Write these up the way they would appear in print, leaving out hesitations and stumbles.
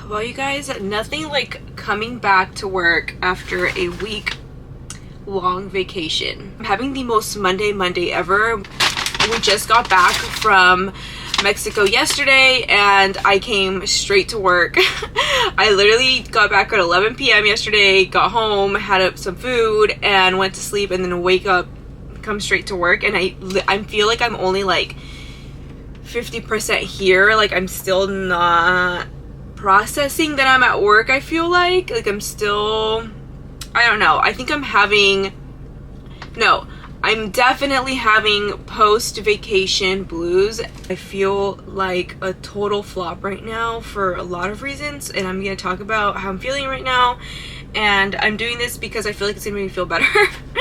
Well, you guys, nothing like coming back to work after a week long vacation. I'm having the most Monday ever. We just got back from Mexico yesterday and I came straight to work. I literally got back at 11 p.m. yesterday, got home, had up some food and went to sleep, and then wake up, come straight to work. And I feel like I'm only like 50% here. Like I'm still not processing that I'm at work. I feel like I'm still, I don't know. I think I'm definitely having post-vacation blues. I feel like a total flop right now for a lot of reasons, and I'm going to talk about how I'm feeling right now. And I'm doing this because I feel like it's going to make me feel better.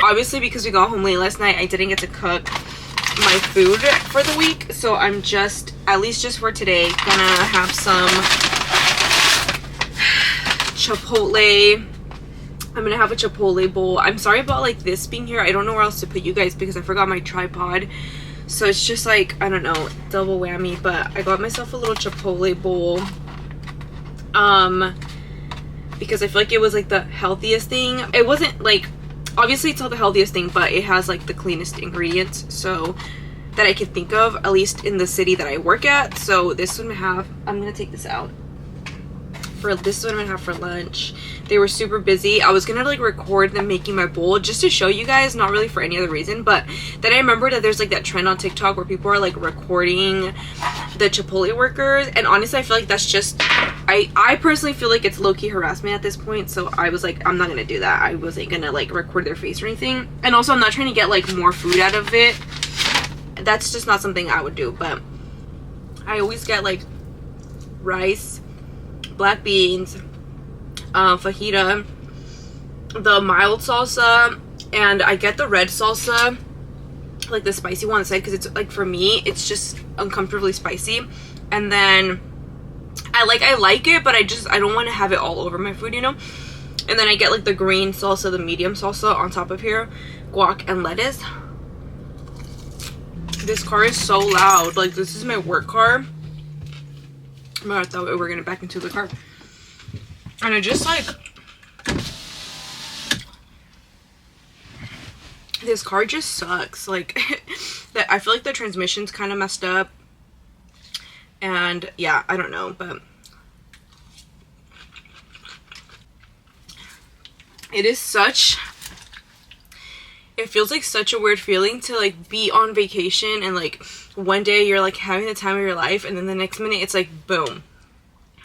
Obviously, because we got home late last night, I didn't get to cook my food for the week. So I'm just, at least just for today, gonna have some Chipotle. I'm gonna have a Chipotle bowl. I'm sorry about like this being here. I don't know where else to put you guys because I forgot my tripod. So it's just like, I don't know, double whammy. But I got myself a little Chipotle bowl. Because I feel like it was like the healthiest thing. It wasn't like, obviously it's not the healthiest thing, but it has like the cleanest ingredients, so that I could think of, at least in the city that I work at. So this one I'm gonna take this out. This is what I'm gonna have for lunch. They were super busy. I was gonna like record them making my bowl just to show you guys, not really for any other reason, but then I remember that there's like that trend on TikTok where people are like recording the Chipotle workers, and honestly I feel like that's just, I personally feel like it's low-key harassment at this point. So I was like, I'm not gonna do that. I wasn't gonna like record their face or anything, and also I'm not trying to get like more food out of it. That's just not something I would do. But I always get like rice, black beans, fajita, the mild salsa, and I get the red salsa, like the spicy one inside, because it's like, for me it's just uncomfortably spicy. And then I like it, but I don't want to have it all over my food, you know. And then I get like the green salsa, the medium salsa on top of here, guac and lettuce. This car is so loud. Like, this is my work car. Oh my god, I thought we were gonna back into the car. And I just like, this car just sucks. Like, that I feel like the transmission's kind of messed up. And yeah, I don't know, but it feels like such a weird feeling to like be on vacation and like one day you're like having the time of your life, and then the next minute it's like boom,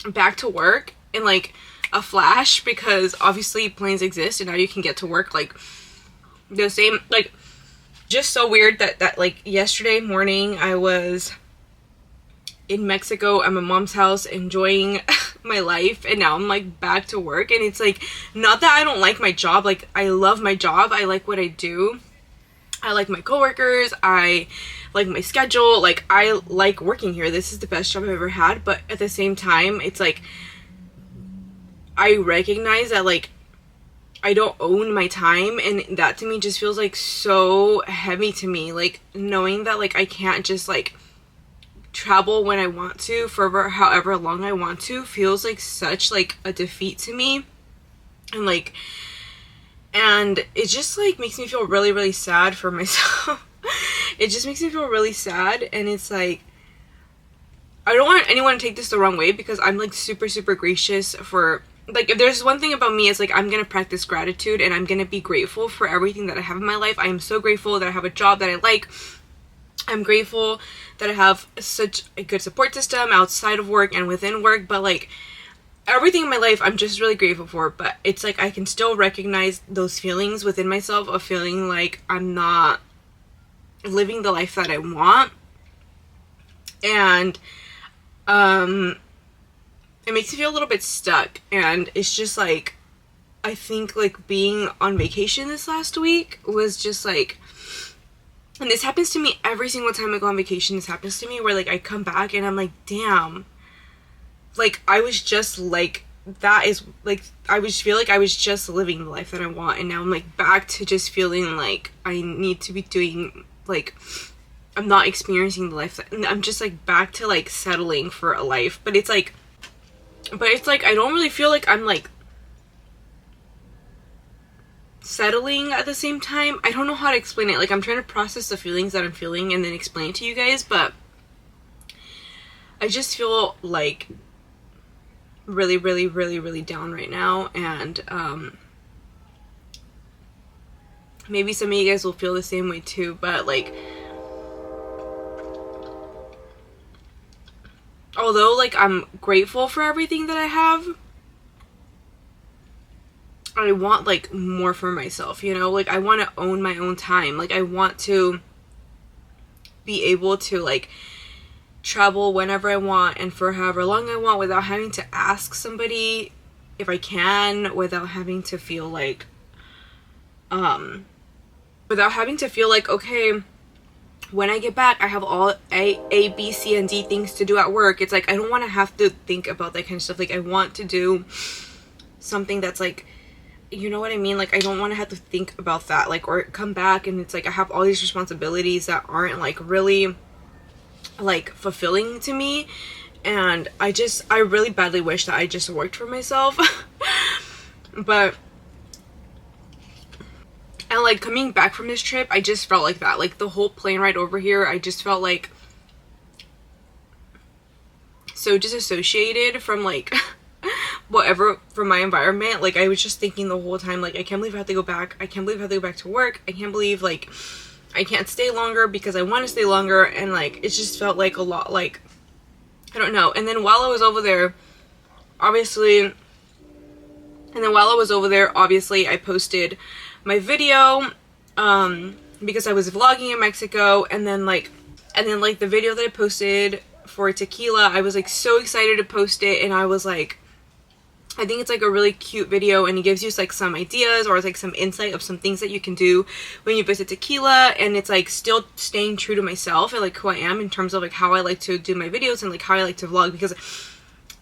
back to work in like a flash, because obviously planes exist and now you can get to work like the same. Like, just so weird that like yesterday morning I was in Mexico at my mom's house enjoying my life, and now I'm like back to work. And it's like, not that I don't like my job, like I love my job, I like what I do, I like my coworkers, I like my schedule, like I like working here. This is the best job I've ever had. But at the same time, it's like I recognize that like I don't own my time, and that to me just feels like so heavy to me. Like, knowing that like I can't just like travel when I want to for however long I want to feels like such like a defeat to me. And it just like makes me feel really sad for myself. It just makes me feel really sad. And it's like, I don't want anyone to take this the wrong way, because I'm like super gracious for, like, if there's one thing about me, it's like I'm gonna practice gratitude, and I'm gonna be grateful for everything that I have in my life. I am so grateful that I have a job that I like. I'm grateful that I have such a good support system outside of work and within work. But like, everything in my life I'm just really grateful for. But it's like I can still recognize those feelings within myself of feeling like I'm not living the life that I want. And it makes me feel a little bit stuck. And it's just like, I think like being on vacation this last week was just like, and this happens to me every single time I go on vacation. This happens to me where like I come back and I'm like, damn, like I was just like, that is like, I would feel like I was just living the life that I want, and now I'm like back to just feeling like I need to be doing, like, I'm not experiencing the life that, and I'm just like back to like settling for a life. But it's like, but it's like I don't really feel like I'm like settling at the same time. I don't know how to explain it. Like, I'm trying to process the feelings that I'm feeling and then explain it to you guys, but I just feel like really, really, really, really down right now. And maybe some of you guys will feel the same way too, but like, although like I'm grateful for everything that I have, I want like more for myself, you know? Like, I want to own my own time. Like, I want to be able to like travel whenever I want and for however long I want without having to ask somebody if I can, without having to feel like okay, when I get back I have all A, B, C, and D things to do at work. It's like I don't want to have to think about that kind of stuff. Like, I want to do something that's like, you know what I mean? Like, I don't want to have to think about that, like, or come back and it's like I have all these responsibilities that aren't like really like fulfilling to me. And I really badly wish that I just worked for myself. But, and like coming back from this trip, I just felt like that. Like, the whole plane ride over here, I just felt like so disassociated from like whatever, from my environment. Like, I was just thinking the whole time, like, I can't believe I have to go back. I can't believe I have to go back to work. I can't believe like I can't stay longer because I want to stay longer. And like, it just felt like a lot, like, I don't know. And then while I was over there, obviously I posted my video because I was vlogging in Mexico. And then the video that I posted for tequila, I was like so excited to post it. And I was like, I think it's like a really cute video, and it gives you like some ideas or like some insight of some things that you can do when you visit tequila. And it's like still staying true to myself and like who I am in terms of like how I like to do my videos and like how I like to vlog, because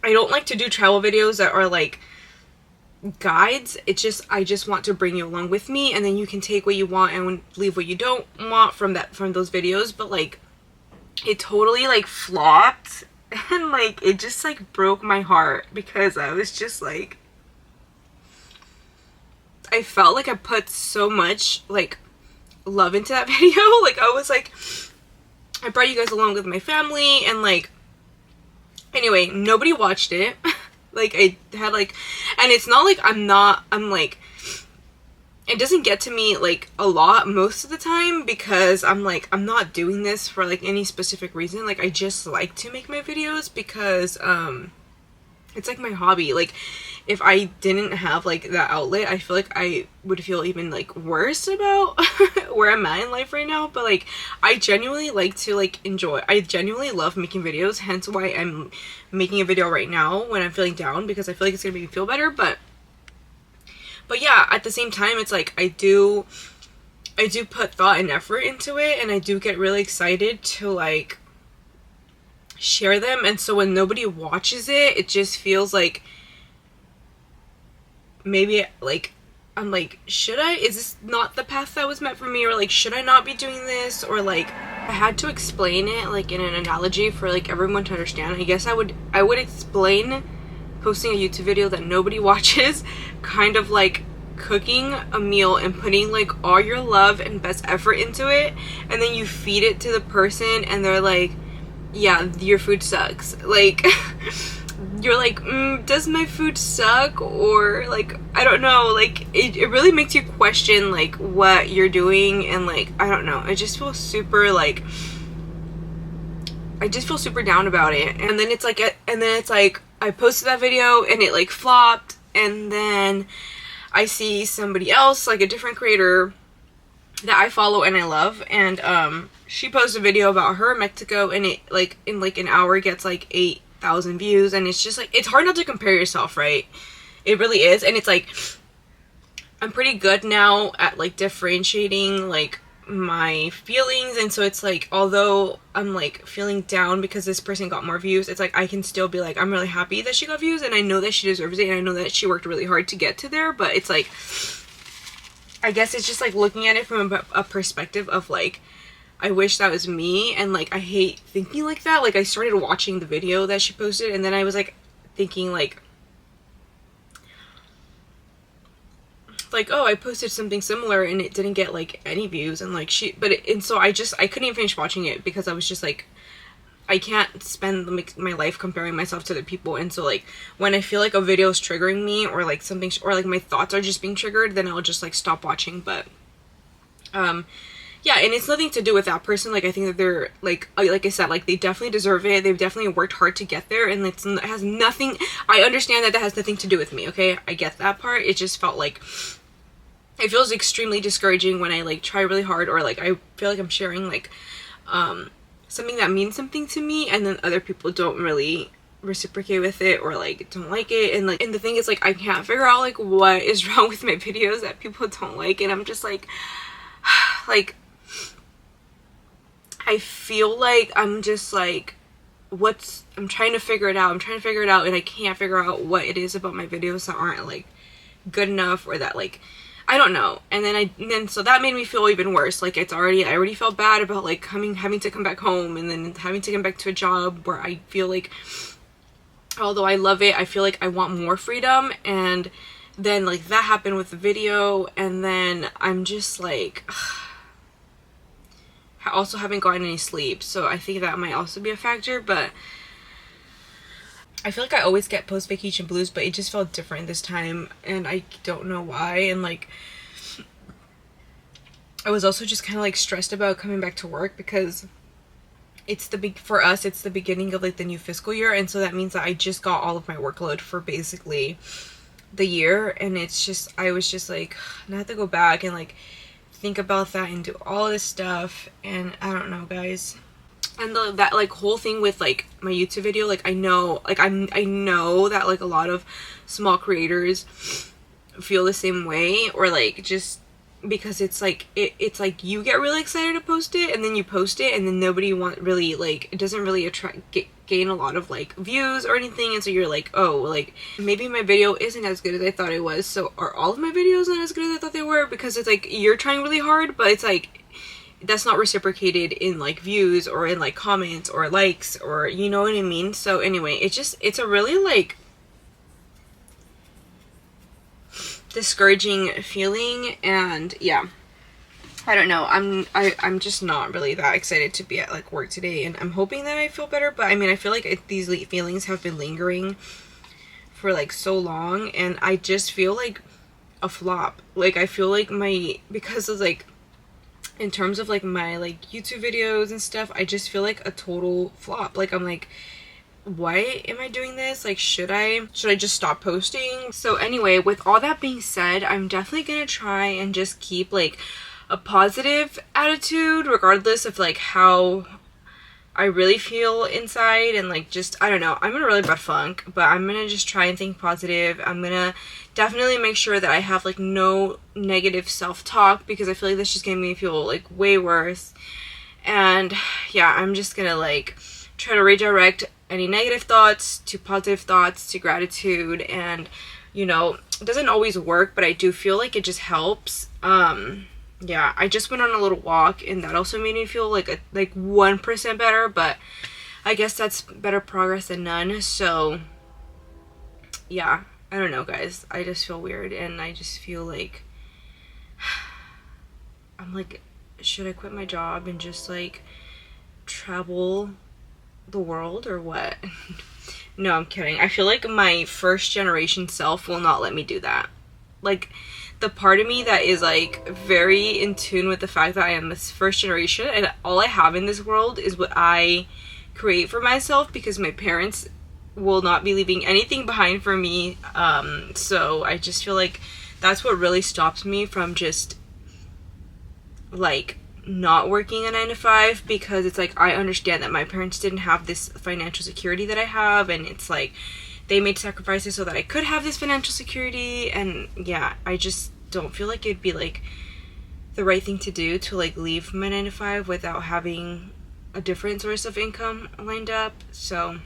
I don't like to do travel videos that are like guides. It's just, I just want to bring you along with me, and then you can take what you want and leave what you don't want from those videos. But like, it totally like flopped. And like, it just like broke my heart, because I was just like, I felt like I put so much like love into that video. Like, I was like, I brought you guys along with my family, and like, anyway, nobody watched it. Like, I had like, and it's not like I'm like, it doesn't get to me like a lot most of the time, because I'm like, I'm not doing this for like any specific reason. Like, I just like to make my videos because it's like my hobby. Like, if I didn't have like that outlet, I feel like I would feel even like worse about where I'm at in life right now. But like, I genuinely like to like enjoy, I genuinely love making videos, hence why I'm making a video right now when I'm feeling down, because I feel like it's gonna make me feel better. But yeah, at the same time, it's like I do put thought and effort into it, and I do get really excited to like share them. And so when nobody watches it, it just feels like maybe like I'm like, is this not the path that was meant for me? Or like, should I not be doing this? Or like, I had to explain it like in an analogy for like everyone to understand. I guess I would explain posting a YouTube video that nobody watches, kind of like cooking a meal and putting like all your love and best effort into it, and then you feed it to the person and they're like, yeah, your food sucks. Like, you're like, does my food suck? Or like, I don't know, like it really makes you question like what you're doing. And like, I don't know, I just feel super like, I just feel super down about it. And then it's like I posted that video and it like flopped, and then I see somebody else, like a different creator that I follow and I love, and she posted a video about her in Mexico, and it like in like an hour gets like 8,000 views. And it's just like, it's hard not to compare yourself, right? It really is. And it's like, I'm pretty good now at like differentiating like my feelings. And so it's like, although I'm like feeling down because this person got more views, it's like I can still be like, I'm really happy that she got views, and I know that she deserves it, and I know that she worked really hard to get to there. But it's like, I guess it's just like looking at it from a perspective of like, I wish that was me. And like, I hate thinking like that. Like, I started watching the video that she posted, and then I was like thinking like, like, oh, I posted something similar and it didn't get like any views, and like so I couldn't even finish watching it because I was just like, I can't spend my life comparing myself to other people. And so like when I feel like a video is triggering me, or like something, or like my thoughts are just being triggered, then I'll just like stop watching. But yeah, and it's nothing to do with that person. Like, I think that they're like I said, like, they definitely deserve it. They've definitely worked hard to get there, and it has nothing, I understand that has nothing to do with me, okay? I get that part. It just felt like, it feels extremely discouraging when I like try really hard, or like I feel like I'm sharing like something that means something to me, and then other people don't really reciprocate with it, or like don't like it. And like, and the thing is, like, I can't figure out like what is wrong with my videos that people don't like, and I'm just like I feel like I'm just like, I'm trying to figure it out. And I can't figure out what it is about my videos that aren't like good enough, or that like, I don't know. And then so that made me feel even worse. Like, I already felt bad about like having to come back home, and then having to come back to a job where I feel like, although I love it, I feel like I want more freedom. And then like that happened with the video, and then I'm just like, I also haven't gotten any sleep, so I think that might also be a factor. But I feel like I always get post-vacation blues, but it just felt different this time, and I don't know why. And like, I was also just kind of like stressed about coming back to work, because for us it's the beginning of like the new fiscal year, and so that means that I just got all of my workload for basically the year. And it's just, I was just like, I have to go back and like think about that and do all this stuff. And I don't know, guys. And that like whole thing with like my YouTube video, like I know that like a lot of small creators feel the same way, or like just because it's like it's like you get really excited to post it, and then you post it, and then nobody really like, it doesn't really gain a lot of like views or anything, and so you're like, oh, like maybe my video isn't as good as I thought it was. So are all of my videos not as good as I thought they were? Because it's like you're trying really hard, but it's like that's not reciprocated in like views, or in like comments, or likes, or you know what I mean? So anyway, it's a really like discouraging feeling. And yeah, I don't know, I'm just not really that excited to be at like work today, and I'm hoping that I feel better. But I mean, I feel like these feelings have been lingering for like so long, and I just feel like a flop. Like, I feel like because of like, in terms of like my like YouTube videos and stuff, I just feel like a total flop. Like, I'm like, why am I doing this? Like, should I just stop posting? So anyway, with all that being said, I'm definitely gonna try and just keep like a positive attitude, regardless of like how I really feel inside. And like, just, I don't know, I'm in a really bad funk, but I'm gonna just try and think positive. I'm gonna definitely make sure that I have like no negative self-talk, because I feel like that's just gonna make me feel like way worse. And yeah, I'm just gonna like try to redirect any negative thoughts to positive thoughts, to gratitude. And you know, it doesn't always work, but I do feel like it just helps. Yeah, I just went on a little walk, and that also made me feel like 1% better, but I guess that's better progress than none. So yeah, I don't know, guys, I just feel weird, and I just feel like I'm like, should I quit my job and just like travel the world, or what? No, I'm kidding. I feel like my first generation self will not let me do that. Like, the part of me that is like very in tune with the fact that I am this first generation, and all I have in this world is what I create for myself, because my parents will not be leaving anything behind for me. So I just feel like that's what really stops me from just like not working a 9-to-5, because it's like, I understand that my parents didn't have this financial security that I have, and it's like they made sacrifices so that I could have this financial security. And yeah, I just don't feel like it'd be like the right thing to do to like leave my 9-to-5 without having a different source of income lined up. So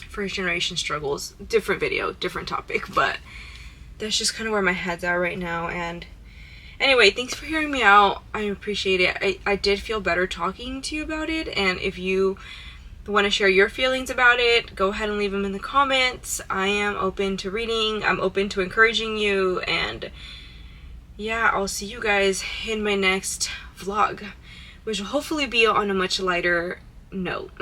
first generation struggles, different video, different topic, but that's just kind of where my head's at right now. And anyway, thanks for hearing me out. I appreciate it. I did feel better talking to you about it, and if you want to share your feelings about it, go ahead and leave them in the comments. I am open to reading. I'm open to encouraging you, and yeah, I'll see you guys in my next vlog, which will hopefully be on a much lighter note.